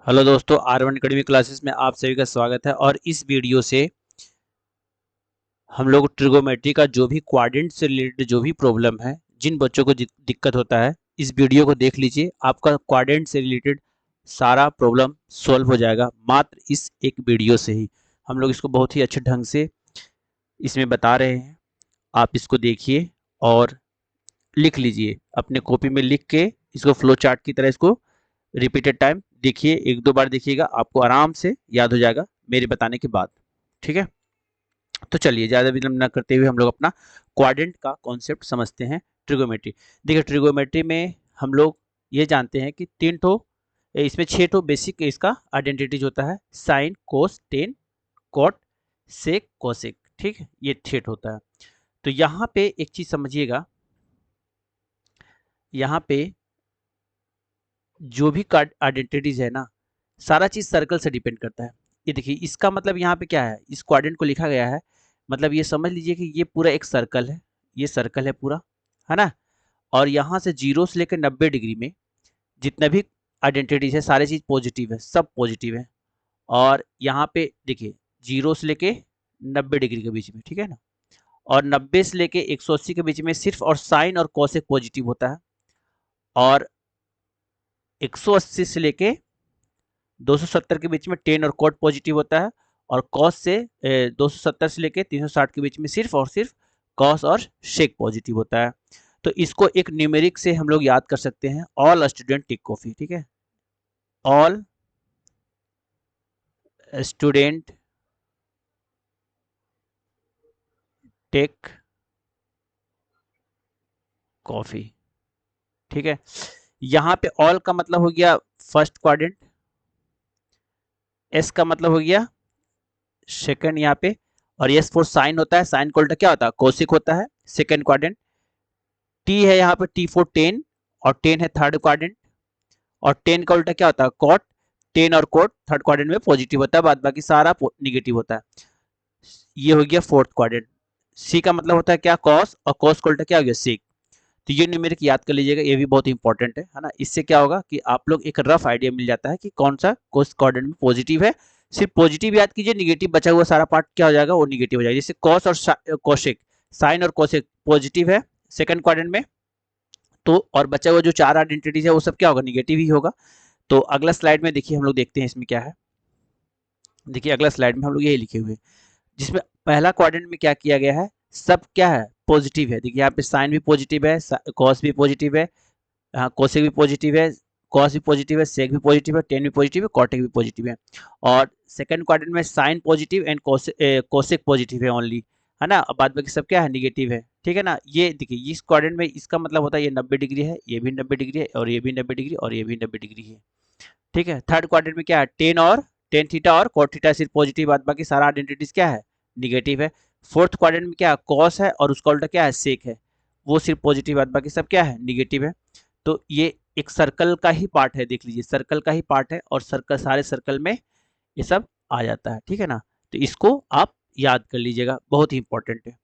Hello दोस्तों, R1 academy classes में आप सभी का स्वागत है। और इस वीडियो से हम लोग ट्रिगोमेट्री का जो भी क्वाड्रेंट से रिलेटेड जो भी प्रॉब्लम है, जिन बच्चों को दिक्कत होता है, इस वीडियो को देख लीजिए। आपका क्वाड्रेंट से रिलेटेड सारा प्रॉब्लम सॉल्व हो जाएगा मात्र इस एक वीडियो से ही। हम लोग इसको बहुत ही अच्छे ढंग से इसमें बता रहे हैं। आप इसको देखिए और लिख लीजिए, अपने कॉपी में लिख के इसको फ्लो चार्ट की तरह इसको रिपीटेड टाइम देखिए। एक दो बार देखिएगा, आपको आराम से याद हो जाएगा मेरे बताने के बाद। ठीक है, तो चलिए ज़्यादा विलंब न करते हुए हम लोग अपना क्वाड्रेंट का कॉन्सेप्ट समझते हैं। ट्रिगोमेट्री, देखिए ट्रिगोमेट्री में हम लोग ये जानते हैं कि तीन ठो, इसमें छह ठो बेसिक इसका आइडेंटिटीज होता है। साइन, कोस, टेन, कॉट, सेक, कोसेक। ठीक है, ये थेट होता है। तो यहाँ पे एक चीज समझिएगा, यहाँ पे जो भी आइडेंटिटीज है ना, सारा चीज सर्कल से डिपेंड करता है। ये देखिए, इसका मतलब यहाँ पे क्या है, इस क्वाड्रेंट को लिखा गया है, मतलब ये समझ लीजिए कि ये पूरा एक सर्कल है। ये सर्कल है पूरा, है ना। और यहाँ से 0 से लेकर 90 डिग्री में जितने भी आइडेंटिटीज है, सारे चीज पॉजिटिव है, सब पॉजिटिव है। और यहाँ पे देखिए 0 से लेके 90 डिग्री के बीच में, ठीक है ना। और 90 से लेके 180 के बीच में सिर्फ और साइन और कॉस एक पॉजिटिव होता है। और 180 से लेके 270 के बीच में टेन और कॉट पॉजिटिव होता है। और कॉस से 270 से लेके 360 के बीच में सिर्फ और सिर्फ कॉस और शेक पॉजिटिव होता है। तो इसको एक न्यूमेरिक से हम लोग याद कर सकते हैं, ऑल स्टूडेंट टेक कॉफी। ठीक है, ऑल स्टूडेंट टेक कॉफी। ठीक है, यहाँ पे ऑल का मतलब हो गया फर्स्ट क्वाड्रेंट, एस का मतलब हो गया सेकंड यहाँ पे, और एस फॉर साइन होता है, साइन का उल्टा क्या होता है, कोसिक होता है, सेकंड क्वाड्रेंट। टी है यहाँ पे, टी फॉर टेन, और टेन है थर्ड क्वाड्रेंट। और टेन का उल्टा क्या होता है, कॉट। टेन और कॉट थर्ड क्वाड्रेंट में पॉजिटिव होता है, बाद बाकी सारा निगेटिव होता है। ये हो गया फोर्थ क्वाड्रेंट। सी का मतलब होता है क्या, कॉस, और कॉस का उल्टा क्या हो गया, सेक। तो ये न्यूमेरिक याद कर लीजिएगा, ये भी बहुत इंपॉर्टेंट है ना। इससे क्या होगा कि आप लोग एक रफ आइडिया मिल जाता है कि कौन सा कोस क्वाड्रेंट में पॉजिटिव है। सिर्फ पॉजिटिव याद कीजिए, निगेटिव बचा हुआ सारा पार्ट क्या हो जाएगा, वो निगेटिव हो जाएगा। जैसे कॉस और कोशेक, साइन और कोसेक पॉजिटिव है सेकंड क्वाड्रेंट में, तो और बचा हुआ जो चार आइडेंटिटीज है वो सब क्या होगा, निगेटिव ही होगा। तो अगला स्लाइड में देखिए, हम लोग देखते हैं इसमें क्या है। देखिए अगला स्लाइड में हम लोग यही लिखे हुए हैं, जिसमें पहला क्वाड्रेंट में क्या किया गया है, सब क्या है, पॉजिटिव है। देखिए यहाँ पे साइन भी पॉजिटिव है, कॉस भी पॉजिटिव है, कोसेक भी पॉजिटिव है, कॉस भी पॉजिटिव है, सेक भी पॉजिटिव है, टेन भी पॉजिटिव है, कॉटेक भी पॉजिटिव है। और सेकंड क्वाड्रेंट में sine positive and cosec positive है ओनली, है ना। और बाद बाकी सब क्या है, निगेटिव है। ठीक है ना। ये देखिए इस क्वाड्रेंट में इसका मतलब होता है ये 90 डिग्री है, ये भी 90 डिग्री है, और ये भी 90 डिग्री, और ये भी 90 डिग्री है। ठीक है, थर्ड क्वाड्रेंट में क्या है, टेन थीटा और कॉट थीटा सिर्फ पॉजिटिव, बाद बाकी सारा आइडेंटिटीज क्या है, निगेटिव है। फोर्थ क्वाड्रेंट में क्या है, कॉस है, और उसका उल्टा क्या है, सेक है, वो सिर्फ पॉजिटिव, बाद बाकी सब क्या है, निगेटिव है। तो ये एक सर्कल का ही पार्ट है, देख लीजिए सर्कल का ही पार्ट है, और सर्कल, सारे सर्कल में ये सब आ जाता है। ठीक है ना, तो इसको आप याद कर लीजिएगा, बहुत ही इंपॉर्टेंट है।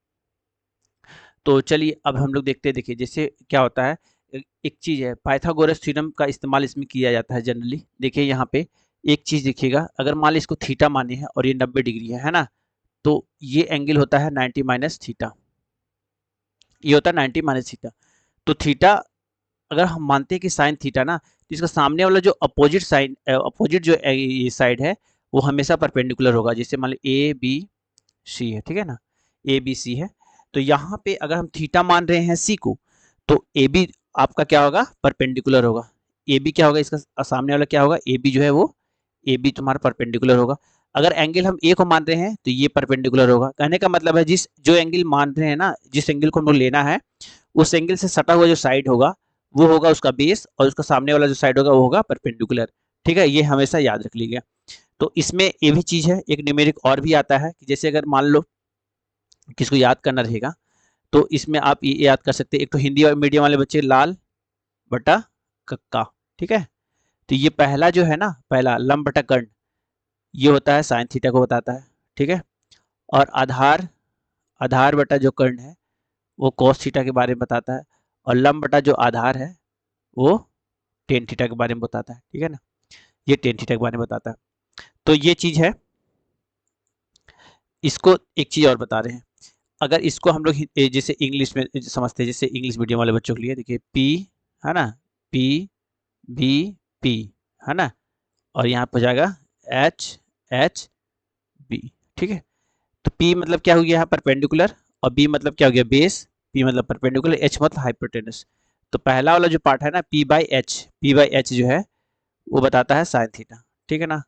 तो चलिए अब हम लोग देखते हैं। देखिए जैसे क्या होता है, एक चीज है, पाइथागोरस थ्योरम का इस्तेमाल इसमें किया जाता है जनरली। देखिए यहाँ पे एक चीज देखिएगा, अगर मान ली इसको थीटा माने है और ये 90 डिग्री है ना, तो ये एंगल होता है 90 माइनस थीटा। ये होता है 90 माइनस थीटा। तो थीटा अगर हम मानते हैं कि साइन थीटा ना, तो इसका सामने वाला जो अपोजिट साइन, अपोजिट जो ये साइड है, वो हमेशा परपेंडिकुलर होगा। जैसे मान लो ए बी सी है, ठीक है ना, ए बी सी है। तो यहाँ पे अगर हम थीटा मान रहे हैं सी को, तो ए बी आपका क्या होगा, परपेंडिकुलर होगा। ए बी क्या होगा, इसका सामने वाला क्या होगा, ए बी जो है वो, ए बी तुम्हारा परपेंडिकुलर होगा। अगर एंगल हम ए को मान रहे हैं तो ये परपेंडिकुलर होगा। कहने का मतलब है, जिस जो एंगल मान रहे हैं ना, जिस एंगल को हम लोग लेना है, उस एंगल से सटा हुआ जो साइड होगा वो होगा उसका बेस, और उसका सामने वाला जो साइड होगा वो होगा परपेंडिकुलर। ठीक है, ये हमेशा याद रख लीजिएगा। तो इसमें ये भी चीज है, एक न्यूमेरिक और भी आता है कि जैसे अगर मान लो किसको याद करना रहेगा, तो इसमें आप ये याद कर सकते हैं। एक तो हिंदी और मीडियम वाले बच्चे, लाल बटा कक्का। ठीक है, तो ये पहला जो है ना, पहला लंब बटा कर्ण, ये होता है साइन थीटा को बताता है। ठीक है, और आधार, आधार बटा जो कर्ण है वो कॉस थीटा के बारे में बताता है। और लंब बटा जो आधार है वो टेन थीटा के बारे में बताता है। ठीक है ना, ये टेन थीटा के बारे में बताता है। तो ये चीज है। इसको एक चीज और बता रहे हैं, अगर इसको हम लोग जैसे इंग्लिश में समझते हैं, जैसे इंग्लिश मीडियम वाले बच्चों के लिए देखिए पी है ना, पी बी पी है ना, और यहाँ पर जाएगा एच एच बी। ठीक है, तो P मतलब क्या हो गया यहाँ परपेंडिकुलर, और B मतलब क्या हो गया बेस, P मतलब परपेंडिकुलर, H मतलब हाइपोटेनस। तो पहला वाला जो पार्ट है ना P बाई एच जो है वो बताता है साइन थीटा, ठीक है ना,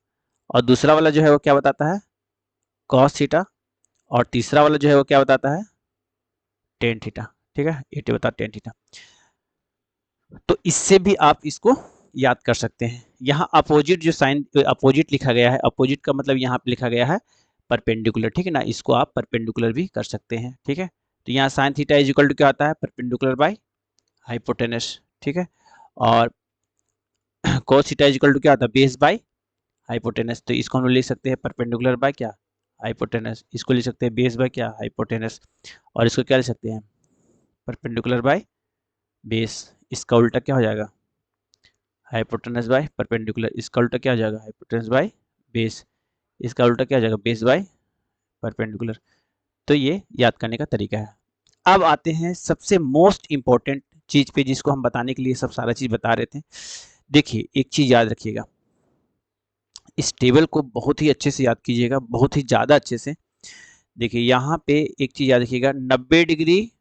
और दूसरा वाला जो है वो क्या बताता है कॉस थीटा, और तीसरा वाला जो है वो क्या बताता है टेन थीटा। ठीक है, ये बता टेन थीटा। तो इससे भी आप इसको याद कर सकते हैं। यहाँ अपोजिट जो साइन अपोजिट लिखा गया है, अपोजिट का मतलब यहाँ पे लिखा गया है परपेंडिकुलर, ठीक है ना, इसको आप परपेंडिकुलर भी कर सकते हैं। ठीक है, तो यहाँ sine theta is equal to क्या आता है परपेंडिकुलर बाय हाइपोटेनस। ठीक है, और cos theta is equal to क्या आता है बेस बाय हाइपोटेनस। तो इसको हम लोग लिख सकते हैं परपेंडिकुलर बाय क्या हाइपोटेनस, इसको लिख सकते हैं बेस बाय क्या हाइपोटेनस, और इसको क्या लिख सकते हैं परपेंडिकुलर बाय बेस। इसका उल्टा क्या हो जाएगा हाइपोटेनस बाय परपेंडिकुलर, इसका उल्टा क्या हो जाएगा हाइपोटेनस बाय बेस, इसका उल्टा क्या हो जाएगा बेस बाय परपेंडिकुलर। तो ये याद करने का तरीका है। अब आते हैं सबसे मोस्ट इंपॉर्टेंट चीज पे, जिसको हम बताने के लिए सब सारा चीज बता रहे थे। देखिए एक चीज याद रखिएगा, इस टेबल को बहुत ही अच्छे से याद कीजिएगा, बहुत ही ज्यादा अच्छे से। देखिए यहाँ पे एक चीज याद रखिएगा, 90 डिग्री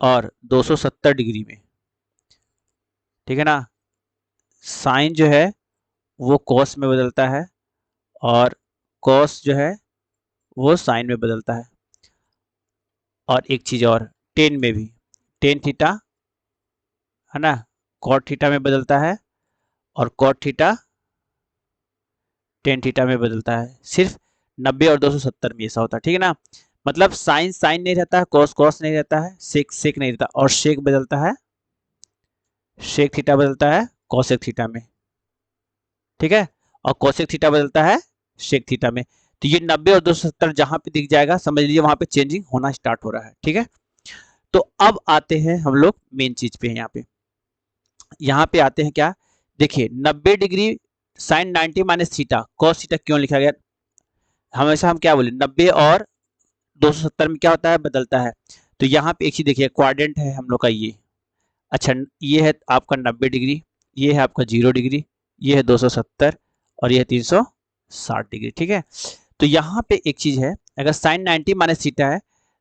और 270 डिग्री में, ठीक है ना, साइन जो है वो कॉस में बदलता है, और कॉस जो है वो साइन में बदलता है। और एक चीज और, टेन में भी, टेन थीटा है ना कॉट थीटा में बदलता है, और कॉट थीटा टेन थीटा में बदलता है। सिर्फ 90 और 270 में ऐसा होता है, ठीक है ना, मतलब साइन साइन नहीं रहता है, कॉस कॉस नहीं रहता है, सेक सेक नहीं रहता, और शेक बदलता है, शेक थीटा बदलता है कॉसेक थीटा में, ठीक है, और कॉसेक थीटा बदलता है शेक थीटा में। तो ये 90 और 270 जहां पे दिख जाएगा समझ लीजिए वहां पे चेंजिंग होना स्टार्ट हो रहा है। ठीक है, तो अब आते हैं हम लोग मेन चीज पे, यहाँ पे आते हैं क्या, देखिए 90 degree sine 90 minus theta cos theta क्यों लिखा गया, हमेशा हम क्या बोले 90 और 270 में क्या होता है बदलता है। तो यहाँ पे एक चीज देखिए क्वाड्रेंट है हम लोग का ये, अच्छा ये है आपका 90 डिग्री, ये है आपका 0 डिग्री, ये है 270, और ये है 360 डिग्री। ठीक है, तो यहाँ पे एक चीज है, अगर साइन 90 माइनस थीटा है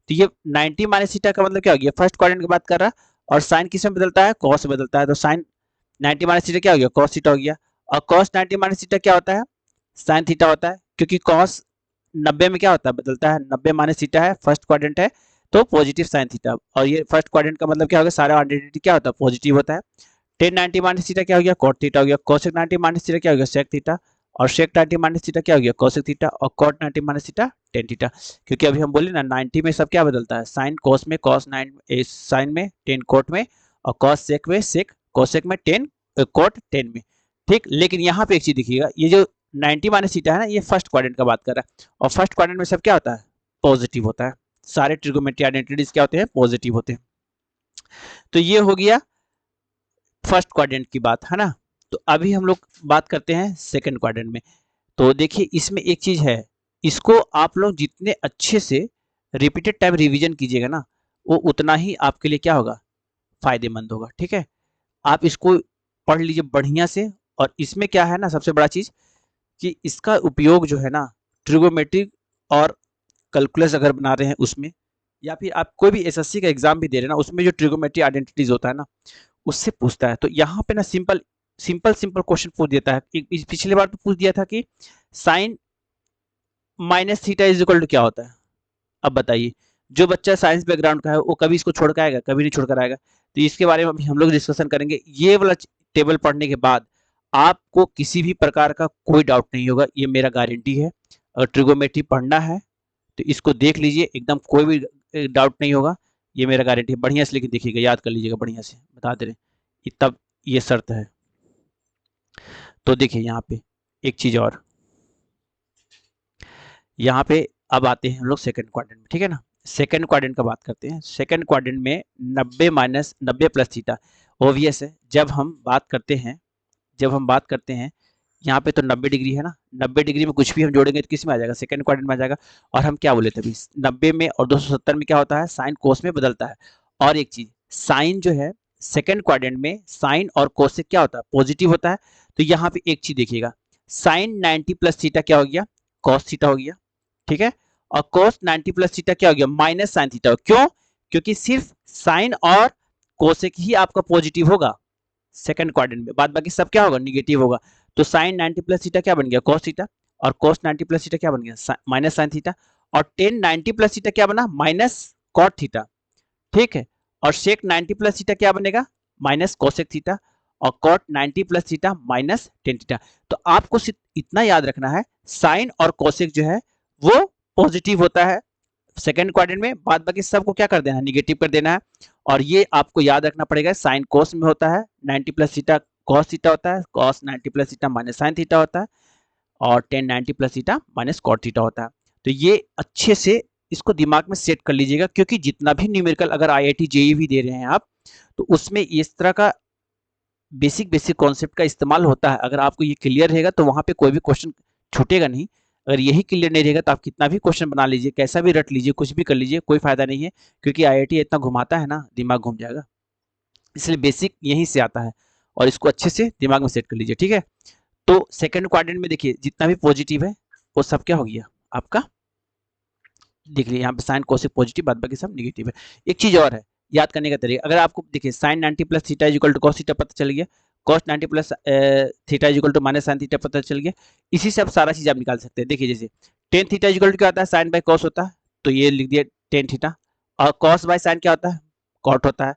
तो ये 90 माइनस थीटा का मतलब क्या हो गया फर्स्ट क्वाड्रेंट की बात कर रहा है, और साइन किस में बदलता है कॉस में बदलता है, तो साइन 90 माइनस थीटा क्या हो गया कॉस थीटा हो गया, और कॉस 90 माइनस थीटा क्या होता है साइन थीटा होता है, क्योंकि कॉस 90 में क्या होता है बदलता है, 90 माइनस थीटा है फर्स्ट क्वाड्रेंट है तो पॉजिटिव साइन थीटा, और ये फर्स्ट क्वाड्रेंट का मतलब क्या होगा सारा आइडेंटिटी क्या होता है पॉजिटिव होता है। टेन 90 माइनस थीटा क्या हो गया कॉट थीटा हो गया, कोसेक 90 माइनस थीटा क्या हो गया सेक थीटा, और शेक 90 माइनस थीटा क्या हो गया कोसेक थीटा, और cot 90 minus theta tan theta. क्योंकि अभी हम बोले ना 90 में सब क्या बदलता है साइन कोस में कॉस 9 साइन में टेन कोट में, और कॉस सेक में सेक कोसेक में टेन कोट टेन में। ठीक, लेकिन यहाँ पे एक चीज देखिएगा, ये जो 90 माइनस थीटा है ना ये फर्स्ट क्वाड्रेंट का बात कर रहा है, और फर्स्ट क्वाड्रेंट में सब क्या होता है पॉजिटिव होता है, सारे ट्रिगोमेट्री आइडेंटिटीज क्या होते हैं पॉजिटिव होते हैं। तो ये हो गया फर्स्ट क्वाड्रेंट की बात, है ना। तो अभी हम लोग बात करते हैं सेकंड क्वाड्रेंट में। तो देखिए इसमें एक चीज है, इसको आप लोग जितने अच्छे से रिपीटेड टाइम रिवीजन कीजिएगा ना वो उतना ही आपके लिए क्या होगा फायदेमंद होगा। ठीक है, आप इसको पढ़ लीजिए बढ़िया से, और इसमें क्या है ना सबसे बड़ा चीज कि इसका उपयोग जो है ना ट्रिगोमेट्रिक और कैलकुलस अगर बना रहे हैं उसमें, या फिर आप कोई भी एसएससी का एग्जाम भी दे रहे हैं ना उसमें जो ट्रिगोमेट्री आइडेंटिटीज होता है ना उससे पूछता है। तो यहाँ पे ना सिंपल सिंपल सिंपल क्वेश्चन पूछ देता है। पिछले बार तो पूछ दिया था कि sine minus theta is equal to क्या होता है। अब बताइए जो बच्चा साइंस बैकग्राउंड का है वो कभी इसको छोड़ कर आएगा, कभी नहीं छोड़ कर आएगा। तो इसके बारे में अभी हम लोग डिस्कशन करेंगे। ये वाला टेबल पढ़ने के बाद आपको किसी भी प्रकार का कोई डाउट नहीं होगा, ये मेरा गारंटी है। अगर ट्रिगोमेट्री पढ़ना है तो इसको देख लीजिए, एकदम कोई भी डाउट नहीं होगा, ये मेरा गारंटी है। बढ़िया से लेकिन देखिएगा, याद कर लीजिएगा बढ़िया से, बता दे रहे तब ये शर्त है। तो देखिए यहाँ पे एक चीज और, यहाँ पे अब आते हैं हम लोग सेकंड क्वाड्रेंट में, ठीक है ना। सेकंड क्वाड्रेंट का बात करते हैं। सेकंड क्वाड्रेंट में 90 माइनस 90 प्लस थीटा, ओबियस है जब हम बात करते हैं, जब हम बात करते हैं यहाँ पे तो 90 डिग्री है ना, 90 डिग्री में कुछ भी हम जोड़ेंगे तो किस में आ जाएगा, सेकंड क्वाड्रेंट में आ जाएगा। और हम क्या बोले थे अभी, 90 में और 270 में क्या होता है, साइन कोस में बदलता है। और एक चीज, साइन जो है सेकंड क्वाड्रेंट में साइन और कोस से क्या होता है, पॉजिटिव होता है। तो यहाँ पे एक चीज देखिएगा, साइन 90 प्लस थीटा क्या हो गया, कॉस थीटा हो गया, ठीक है। और कोस 90 प्लस थीटा क्या हो गया, माइनस साइन थीटा। क्यों, क्योंकि सिर्फ साइन और कोसेक ही आपका पॉजिटिव होगा सेकंड क्वाड्रेंट में, बाद बाकी सब क्या होगा, निगेटिव होगा। तो साइन 90 प्लस थीटा क्या बन गया, कॉस थीटा। और कोस 90 प्लस थीटा क्या बन गया, माइनस साइन थीटा। और टेन 90 प्लस थीटा क्या बना, माइनस कॉट थीटा, ठीक है। और सेक 90 प्लस थीटा क्या बनेगा, माइनस कोसेक थीटा। और cot 90 plus theta minus tan theta. तो आपको सिर्फ इतना याद रखना है, साइन और कोसेक जो है वो पॉजिटिव होता है सेकंड क्वाड्रेंट में, बाद बाकी सबको क्या कर देना है, निगेटिव कर देना है। और ये आपको याद रखना पड़ेगा, साइन कोस में होता है 90 प्लस थीटा कॉस थीटा होता है, cos 90 plus theta minus sine theta होता है, और tan 90 plus theta minus cot theta होता है। तो ये अच्छे से इसको दिमाग में सेट कर लीजिएगा, क्योंकि जितना भी न्यूमेरिकल अगर IIT JEE भी दे रहे हैं आप, तो उसमें इस तरह का बेसिक कॉन्सेप्ट का इस्तेमाल होता है। अगर आपको ये क्लियर रहेगा तो वहां पे कोई भी क्वेश्चन छूटेगा नहीं। अगर यही क्लियर नहीं रहेगा तो आप कितना भी क्वेश्चन बना लीजिए, कैसा भी रट लीजिए, कुछ भी कर लीजिए, कोई फायदा नहीं है, क्योंकि IIT इतना घुमाता है ना, दिमाग घूम जाएगा। इसलिए बेसिक यहीं से आता है, और इसको अच्छे से दिमाग में सेट कर लीजिए, ठीक है। तो सेकंड क्वाड्रेंट में देखिए जितना भी पॉजिटिव है वो सब क्या हो गया आपका, देख लीजिए यहाँ पे साइन कोसेक पॉजिटिव, बाद बाकी सब निगेटिव है। एक चीज और है याद करने का तरीका, अगर आपको देखिए sine 90 plus theta equal to cos theta पता चल गया, cos 90 plus theta equal to minus sine theta पता चल गया। इसी से आप सारा चीज आप निकाल सकते हैं। देखिए जैसे टेन थीटा इक्वल टू क्या होता है, साइन बाय कॉस होता है, तो ये लिख दिया टेन थीटा। और कॉस बाय साइन क्या होता है, कॉट होता है।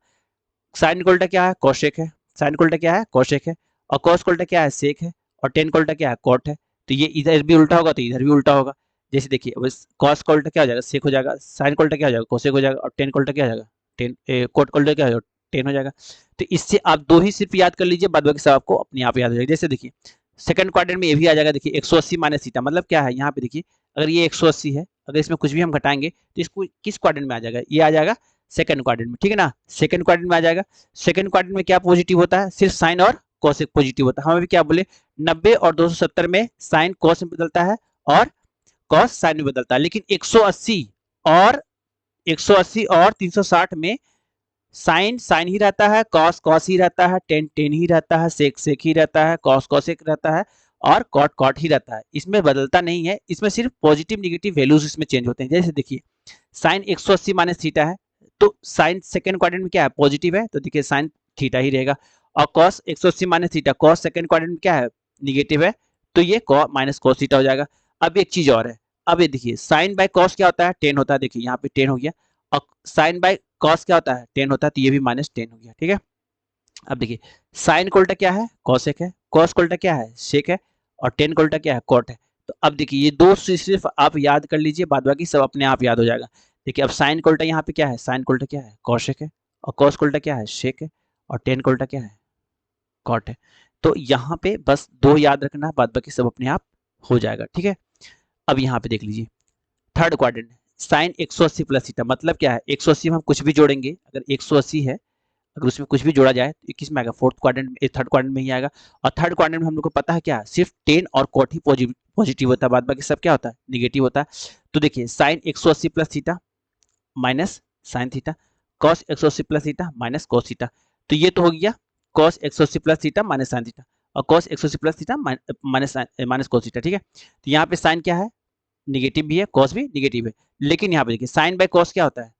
साइन को उल्टा क्या है, कोशेक है। साइन को उल्टा क्या है, कोशेक है। और कॉस को उल्टा क्या है, सेक है। और टेन को उल्टा क्या है, कॉट है। तो ये इधर भी उल्टा होगा तो इधर भी उल्टा होगा। जैसे देखिए कॉस का उल्टा क्या हो जाएगा, सेक हो जाएगा। साइन का उल्टा क्या हो जाएगा, कोसेक हो जाएगा। और टेन का उल्टा क्या हो जाएगा, टेन। कोट का उल्टा क्या हो जाएगा, टेन हो जाएगा। तो इससे आप दो ही सिर्फ याद कर लीजिए, बाद बाकी सब आपको अपने आप याद हो जाएगा। जैसे देखिए सेकंड क्वाड्रेंट में ये भी आ जाएगा, देखिए 180 माइनस थीटा, मतलब क्या है यहाँ पे देखिए, अगर ये 180 है, अगर इसमें कुछ भी हम घटाएंगे तो इसको किस क्वाड्रेंट में आ जाएगा, ये आ जाएगा सेकंड क्वाड्रेंट में, ठीक है ना। सेकंड क्वाड्रेंट में आ जाएगा। सेकंड क्वाड्रेंट में क्या पॉजिटिव होता है, सिर्फ साइन और कोसेक पॉजिटिव होता है। हम अभी क्या बोले, 90 और 270 में साइन कोस में बदलता है और कॉस साइन में बदलता है, लेकिन 180 और 360 में साइन साइन ही रहता है, कॉस कॉस ही रहता है, टेन टेन ही रहता है, सेक सेक ही रहता है, कॉस कॉसेक रहता है, और कॉट कॉट ही रहता है। इसमें बदलता नहीं है, इसमें सिर्फ पॉजिटिव निगेटिव वैल्यूज इसमें चेंज होते हैं। जैसे देखिए साइन 180 माइनस थीटा है, तो साइन सेकंड क्वाड्रेंट में क्या है, पॉजिटिव है, तो देखिए साइन थीटा ही रहेगा। और cos 180 minus theta, cos second quadrant में क्या है, निगेटिव है, तो ये माइनस कॉस थीटा हो जाएगा। अब एक चीज और है, अब ये देखिए साइन बाय कॉस क्या होता है, टेन होता है। देखिए यहाँ पे टेन हो गया। और साइन बाय कॉस क्या होता है, टेन होता है, तो ये भी माइनस टेन हो गया, ठीक है। अब देखिए साइन को उल्टा क्या है, कॉसेक है। कॉस को उल्टा क्या है, सेक है। और टेन को उल्टा क्या है, कॉट है। तो अब देखिए ये दो सिर्फ आप याद कर लीजिए, बाद बाकी सब अपने आप याद हो जाएगा। देखिए अब साइन को उल्टा यहाँ पे क्या है, साइन को उल्टा क्या है, कॉसेक है। और कॉस को उल्टा क्या है, सेक है। और टेन को उल्टा क्या है, कॉट है। तो यहाँ पे बस दो याद रखना है, बाद बाकी सब अपने आप हो जाएगा, ठीक है। अब यहाँ पे देख लीजिए third quadrant, sine 180 plus theta, मतलब क्या है, 180 में हम कुछ भी जोड़ेंगे, अगर 180 है, अगर उसमें कुछ भी जोड़ा जाए तो किस में आएगा, फोर्थ क्वाड्रेंट में, थर्ड क्वाड्रेंट में ही आएगा। और थर्ड क्वाड्रेंट में हम लोग को पता है क्या, सिर्फ टेन और कॉट ही पॉजिटिव होता है, बाद बाकी सब क्या होता है, निगेटिव होता है। तो देखिए sine 180 plus theta minus sine theta, cos 180 plus theta minus cos theta. तो ये तो हो गया cos 180 plus theta minus sine theta, और cos 180 plus theta minus cos theta, ठीक है। तो यहाँ पे साइन क्या है, निगेटिव भी है, कॉस भी निगेटिव है। लेकिन यहाँ पे देखिए साइन बाय कॉस क्या होता है,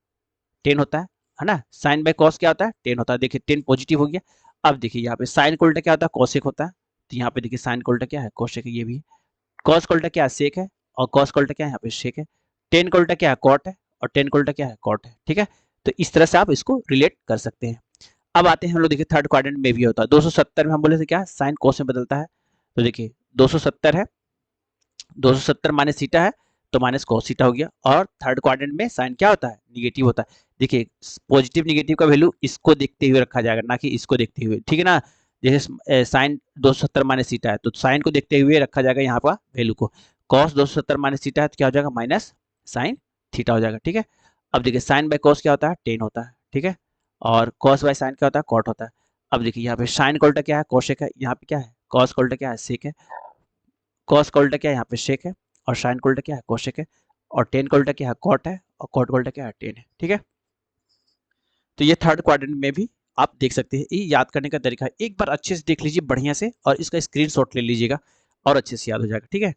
टेन होता है ना। साइन बाय कॉस क्या होता है, टेन होता है। देखिए टेन पॉजिटिव हो गया। अब देखिए यहाँ पे साइन को उल्टा क्या होता है, कॉसेक होता है। तो यहाँ पे देखिए साइन को उल्टा क्या है, कॉसेक है, ये भी है। कॉस को उल्टा क्या है, सेक है। और कॉस को उल्टा क्या है, यहाँ पे सेक है। टेन को उल्टा क्या है, कॉट है। और टेन को उल्टा क्या है, कॉट है, ठीक है। तो इस तरह से आप इसको रिलेट कर सकते हैं। अब आते हैं हम लोग, देखिए थर्ड क्वाड्रेंट में भी होता है। 270 में हम बोले थे क्या, साइन कोस में बदलता है। तो देखिए 270 है, 270 माइनस थीटा है, तो माइनस कॉस थीटा हो गया। और थर्ड क्वाड्रेंट में साइन क्या होता है, निगेटिव होता है। देखिए पॉजिटिव निगेटिव का वैल्यू इसको देखते हुए रखा जाएगा, ना कि इसको देखते हुए, ठीक है ना। जैसे साइन 270 माइनस थीटा है, तो साइन को देखते हुए रखा जाएगा यहाँ पर वैल्यू को। कॉस 270 माइनस थीटा है, तो क्या हो जाएगा, माइनस साइन थीटा हो जाएगा, ठीक है। अब देखिए साइन बाय कॉस क्या होता है, टेन होता है, ठीक है। और कॉस बाय साइन क्या होता है, कॉट होता है। अब देखिए यहाँ पे साइन का उल्टा क्या है, कोशेक है, यहाँ पे क्या है, कॉस का उल्टा क्या है, सेक है। कॉस का उल्टा क्या है, यहाँ पे शेक है। और साइन का उल्टा क्या है, कोशेक है। और टेन का उल्टा क्या है, कॉट है। और कॉट का उल्टा क्या है, टेन है। ठीक है, तो ये थर्ड क्वाड्रेंट में भी आप देख सकते हैं। ये याद करने का तरीका है, एक बार अच्छे से देख लीजिए बढ़िया से और इसका स्क्रीनशॉट ले लीजिएगा और अच्छे से याद हो जाएगा। ठीक है,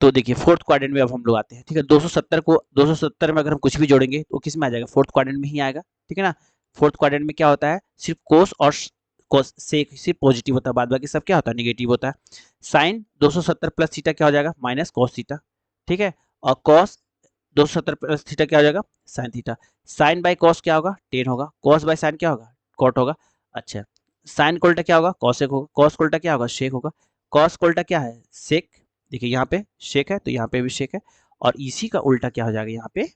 तो देखिए फोर्थ क्वाड्रेंट में अब हम लोग आते हैं। ठीक है, 270 को 270 में अगर हम कुछ भी जोड़ेंगे तो किस में आ जाएगा, फोर्थ क्वाड्रेंट में ही आएगा। ठीक है ना, फोर्थ क्वाड्रेंट में क्या होता है, सिर्फ कोस और कोस से सिर्फ पॉजिटिव होता है, बाद बाकी सब क्या होता है, निगेटिव होता है। साइन 270 प्लस थीटा क्या हो जाएगा, माइनस कॉस थीटा। ठीक है, और कॉस 270 प्लस थीटा क्या हो जाएगा, sine theta. Sine by cos क्या होगा, टेन होगा। कॉस बाय साइन क्या होगा, कॉट होगा। अच्छा, साइन को उल्टा क्या होगा, कॉसेक होगा। कॉस को उल्टा क्या होगा, शेक होगा। कॉस को उल्टा क्या है, सेक। देखिए यहाँ पे शेक है तो यहाँ पे भी शेक है। और इसी का उल्टा क्या हो जाएगा, यहाँ पे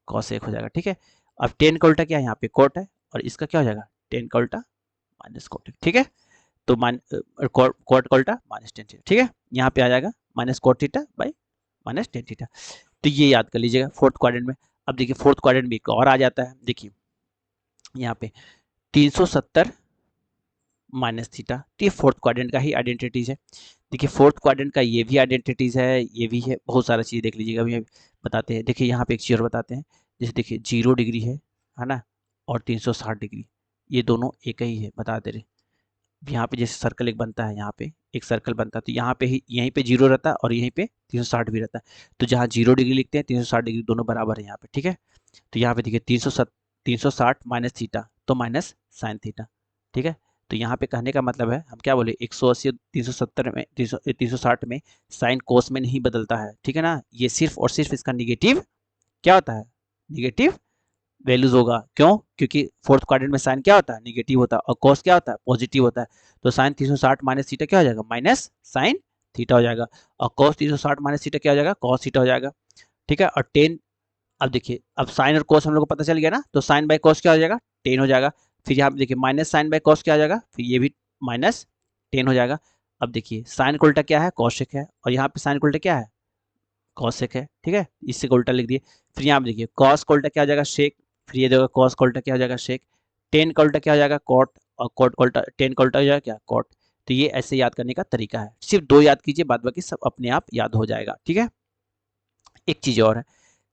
कॉसेक हो जाएगा। ठीक है, अब टेन का उल्टा क्या है, यहाँ पे कोट है। और इसका क्या हो जाएगा, टेन का उल्टा माइनस कोट। ठीक है, तो कोट का उल्टा माइनस टेन थीटा। ठीक है, यहाँ पे आ जाएगा minus cot theta by minus tan theta. तो ये याद कर लीजिएगा फोर्थ क्वाड्रेंट में। अब देखिए फोर्थ क्वाड्रेंट में एक और आ जाता है। देखिए यहाँ पे 370 माइनस थीटा, तो ये फोर्थ क्वाड्रेंट का ही आइडेंटिटीज है। देखिए फोर्थ क्वाड्रेंट का ये भी आइडेंटिटीज है, ये भी है, बहुत सारा चीज़ देख लीजिएगा। अभी बताते हैं। देखिए यहाँ पे एक चीज़ और बताते हैं, जैसे देखिए 0 डिग्री है ना, और 360 डिग्री, ये दोनों एक ही है, बता दे रहे। यहाँ पे जैसे सर्कल एक बनता है, यहाँ पे एक सर्कल बनता है, तो यहाँ पे ही यहीं पे 0 रहता है और यहीं पे 360 भी रहता है। तो जहाँ 0 डिग्री लिखते हैं 360 डिग्री दोनों बराबर है यहाँ पे। ठीक है, तो यहाँ पे देखिए 360 माइनस थीटा तो माइनस साइन थीटा। ठीक है, तो यहाँ पे कहने का मतलब है, हम क्या बोले, 180 370 में 360 में साइन कोस में नहीं बदलता है। ठीक है ना, ये सिर्फ और सिर्फ इसका निगेटिव क्या होता है, निगेटिव वैल्यूज होगा। क्यों, क्योंकि फोर्थ क्वाड्रेंट में साइन क्या होता है, निगेटिव होता है, और कॉस क्या होता है, पॉजिटिव होता है। तो साइन 360 माइनस थीटा क्या हो जाएगा, माइनस साइन थीटा हो जाएगा। और कॉस 360 माइनस थीटा क्या हो जाएगा, कॉस थीटा हो जाएगा। ठीक है, और टेन, अब देखिए अब साइन और कॉस हम लोग को पता चल गया ना, तो साइन बाय कॉस क्या हो जाएगा, टेन हो जाएगा। फिर यहाँ पे देखिए माइनस साइन बाय कॉस क्या हो जाएगा, फिर ये भी माइनस टेन हो जाएगा। अब देखिए साइन का उल्टा क्या है, कॉसेक है, और यहाँ पे साइन का उल्टा क्या है, कॉसेक है। ठीक है, इससे का उल्टा लिख दिए। फिर यहाँ पे देखिए कॉस का उल्टा क्या हो जाएगा, शेक। फिर ये देखो कॉस का उल्टा क्या हो जाएगा, शेक। टेन का उल्टा क्या हो जाएगा, कॉट। और कॉट का उल्टा, टेन का उल्टा हो जाएगा क्या, कॉट। तो ये ऐसे याद करने का तरीका है, सिर्फ दो याद कीजिए, बाद बाकी सब अपने आप याद हो जाएगा। ठीक है, एक चीज और है,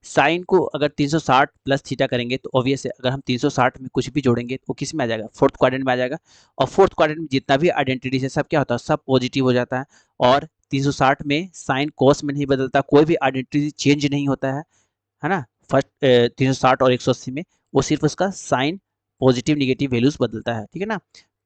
साइन को अगर 360 प्लस थीटा करेंगे तो ऑब्वियस है, अगर हम 360 में कुछ भी जोड़ेंगे तो किस में आ जाएगा, फोर्थ क्वाड्रेंट में आ जाएगा। और फोर्थ क्वाड्रेंट में जितना भी आइडेंटिटीज है सब क्या होता है, सब पॉजिटिव हो जाता है। और 360 में साइन कोस में नहीं बदलता, कोई भी आइडेंटिटी चेंज नहीं होता है ना। फर्स्ट 360 और 180 में वो सिर्फ उसका साइन पॉजिटिव निगेटिव वैल्यूज बदलता है। ठीक है ना,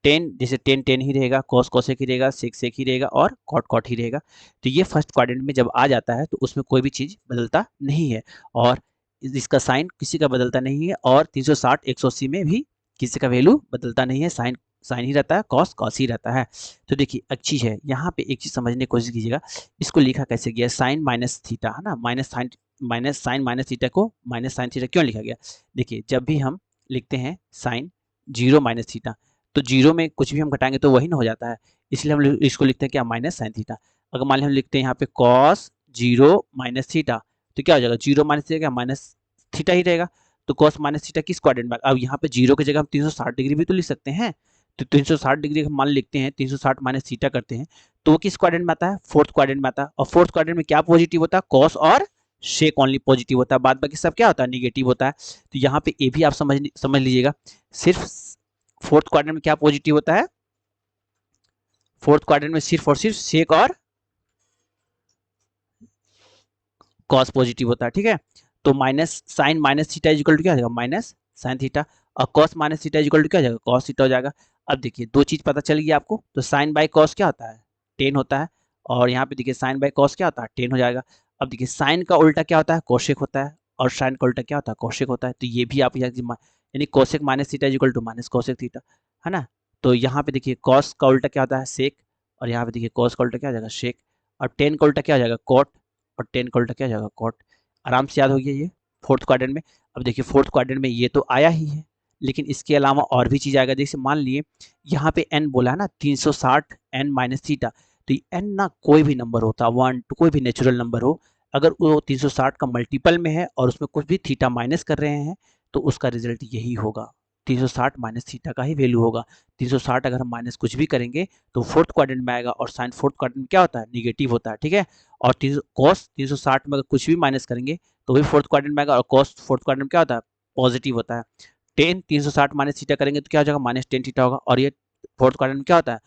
टेन जैसे टेन टेन ही रहेगा, कॉस कॉसेक ही रहेगा, सेक सेक ही रहेगा, और कॉट कॉट ही रहेगा। तो ये फर्स्ट क्वाड्रेंट में जब आ जाता है तो उसमें कोई भी चीज़ बदलता नहीं है, और इसका साइन किसी का बदलता नहीं है। और 360 180 में भी किसी का वैल्यू बदलता नहीं है, साइन साइन ही रहता है, कॉस कॉस ही रहता है। तो देखिए अच्छी है, यहाँ पे एक चीज़ समझने की कोशिश कीजिएगा, इसको लिखा कैसे गया, साइन माइनस थीटा है ना, माइनस साइन माइनस थीटा को माइनस साइन थीटा क्यों लिखा गया। देखिए जब भी हम लिखते हैं साइन 0 माइनस थीटा, तो 0 में कुछ भी हम घटाएंगे तो वही ना हो जाता है, इसलिए हम इसको लिखते हैं क्या, माइनस साइन थीटा। अगर मान लीजिए हम लिखते हैं यहाँ पे कॉस 0 माइनस थीटा, तो क्या हो जाएगा, 0 माइनस थीटा क्या, माइनस थीटा ही रहेगा। तो कॉस माइनस थीटा किस क्वाड्रेंट में, अब यहाँ पे 0 की जगह हम 360 डिग्री भी तो लिख सकते हैं। तो 360 डिग्री हम मान लिखते हैं, 360 माइनस थीटा करते हैं, तो वो किस क्वाड्रेंट में आता है, फोर्थ क्वाड्रेंट में आता है। और फोर्थ क्वाड्रेंट में क्या पॉजिटिव होता है, कॉस और शेक ओनली पॉजिटिव होता है, बाद बाकी सब क्या होता है, निगेटिव होता है। तो यहाँ पे ये भी आप समझ लीजिएगा, सिर्फ फोर्थ क्वाड्रेंट में क्या पॉजिटिव होता है, फोर्थ क्वाड्रेंट में सिर्फ और सिर्फ सेक और कॉस पॉजिटिव होता है। ठीक है, तो minus sine minus theta equal to क्या हो जाएगा, माइनस साइन थीटा। और cos minus theta equal to क्या हो जाएगा, कॉस थीटा हो जाएगा। अब देखिए दो चीज पता चल गई आपको, तो साइन बाय कॉस क्या होता है, टेन होता है। और यहाँ पे देखिए साइन बाय कॉस क्या होता है, टेन हो जाएगा। अब देखिए साइन का उल्टा क्या होता है, कोशेक होता है, और साइन का उल्टा क्या होता है, कोशेक होता है। तो ये भी आप यानी cosec minus theta equal to minus cosec theta, है ना। तो यहाँ पे देखिए कॉस का उल्टा क्या होता है, सेक। और यहाँ पे देखिए कॉस का उल्टा क्या हो जाएगा, शेक। और टेन का उल्टा क्या हो जाएगा, कॉट। और टेन का उल्टा क्या हो जाएगा, कॉट। आराम से याद हो गया ये फोर्थ क्वाड्रेंट में। अब देखिए फोर्थ क्वाड्रेंट में ये तो आया ही है, लेकिन इसके अलावा और भी चीज आएगा। जैसे मान लिए यहाँ पे n बोला है ना, 360 n माइनस थीटा, तो n ना कोई भी नंबर होता, 1 2 कोई भी नेचुरल नंबर हो, अगर वो 360 का मल्टीपल में है और उसमें कुछ भी थीटा माइनस कर रहे हैं तो उसका रिजल्ट यही होगा। 360 माइनस थीटा का ही वैल्यू होगा। 360 अगर हम माइनस कुछ भी करेंगे तो फोर्थ क्वाड्रेंट में आएगा, और साइन फोर्थ क्वाड्रेंट में क्या होता है, निगेटिव होता है, ठीक है। और कॉस 360 में अगर कुछ भी माइनस करेंगे तो भी फोर्थ क्वाड्रेंट में आएगा, और कॉस फोर्थ क्वाड्रेंट में क्या होता है, पॉजिटिव होता है। टेन 360 माइनस थीटा करेंगे तो क्या हो जाएगा, माइनस टेन थीटा होगा, और ये फोर्थ क्वाड्रेंट में क्या होता है,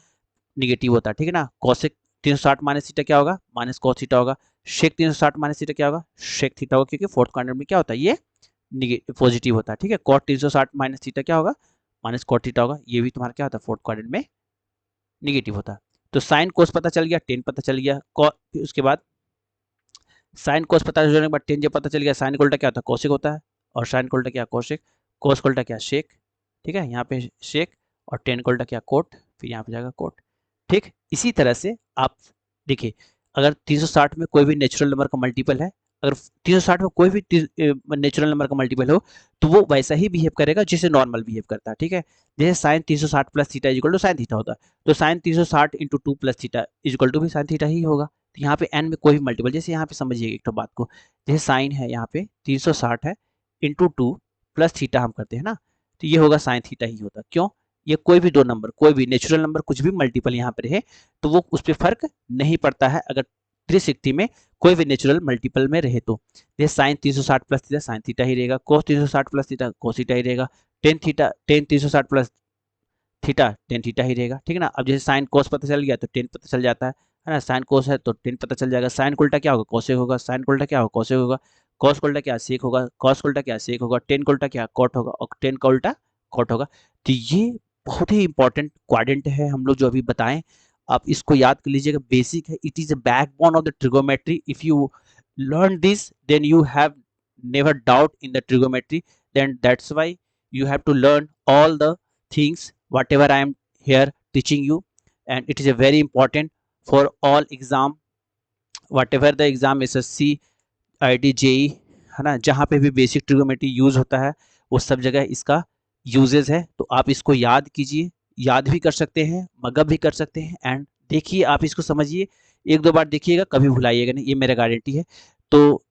निगेटिव होता है, ठीक है ना। कॉसेक 360 माइनस थीटा क्या होगा, माइनस कॉस थीटा होगा। शेक 360 माइनस थीटा क्या होगा, शेक थीटा होगा, क्योंकि फोर्थ क्वाड्रेंट में क्या होता है, ये पॉजिटिव होता है, ठीक है। कॉट 360 माइनस थीटा क्या होगा, माइनस कॉट थीटा होगा, ये भी तुम्हारा क्या होता है, फोर्थ क्वाड्रेंट में निगेटिव होता है। तो साइन कोस पता चल गया, टेन पता चल गया, उसके बाद साइन कोस पता चलने के बाद टेन जब पता चल गया, साइन कोल्टा क्या होता है, कोशिक होता है, और साइन कोल्टा क्या, कोशिक, कोस कोल्टा क्या, शेक, ठीक है, यहाँ पे शेक, और टेन कोल्टा क्या, कोट, फिर यहाँ पे जाएगा कोट, ठीक। इसी तरह से आप देखिए, अगर 360 में कोई भी नेचुरल नंबर का मल्टीपल है, अगर 360 में कोई भी नेचुरल नंबर का मल्टीपल हो तो वो वैसा ही बिहेव करेगा जैसे नॉर्मल बिहेव करता है, ठीक है। जैसे sine 360 plus theta equal to sine theta होता है, तो sine 360 into 2 plus theta equal to भी साइन थीटा ही होगा। तो यहाँ पे एन में कोई भी मल्टीपल, जैसे यहाँ पे समझिए एक तो बात को, जैसे साइन है यहाँ पे 360 है इंटू 2 प्लस थीटा हम करते हैं ना, तो ये होगा साइन थीटा ही होता। क्यों, ये कोई भी दो नंबर, कोई भी नेचुरल नंबर कुछ भी मल्टीपल यहाँ पे रहे तो वो उस पर फर्क नहीं पड़ता है, अगर 360 में कोई भी नेचुरल मल्टीपल में रहे तो। जैसे sine 360 plus theta sine theta ही रहेगा, cos 360 plus theta cos theta ही रहेगा, टेन 360 प्लस थीटा टेन थीटा ही रहेगा, ठीक है ना। अब जैसे साइन कोस पता चल गया तो टेन पता चल जाता है ना, साइन कोस है तो टेन पता चल जाएगा। साइन उल्टा क्या होगा, कोसेक होगा, साइन उल्टा क्या होगा, कोसेक होगा, कॉस उल्टा क्या, सेक होगा, कॉस उल्टा क्या, सेक होगा, टेन उल्टा क्या, कॉट होगा, और टेन का उल्टा कॉट होगा। तो ये बहुत ही इंपॉर्टेंट क्वाड्रेंट है हम लोग जो अभी बताएं, आप इसको याद कर लीजिएगा, बेसिक है, it is a backbone of the trigonometry. If you learn this then you have never doubt in the trigonometry, then that's why you have to learn all the things whatever I am here teaching you, and it is a very important for all exam, whatever the exam SSC IIT JEE है ना, जहाँ पे भी basic trigonometry use होता है वो सब जगह इसका यूजेस है। तो आप इसको याद कीजिए, याद भी कर सकते हैं, मगअप भी कर सकते हैं, एंड देखिए आप इसको समझिए, एक दो बार देखिएगा, कभी भुलाइएगा नहीं, ये मेरा गारंटी है। तो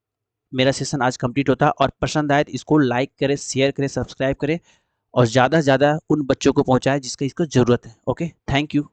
मेरा सेशन आज कंप्लीट होता है, और पसंद आए तो इसको लाइक करें, शेयर करें, सब्सक्राइब करें, और ज़्यादा से ज़्यादा उन बच्चों को पहुँचाएं जिसका इसको ज़रूरत है। Okay, thank you.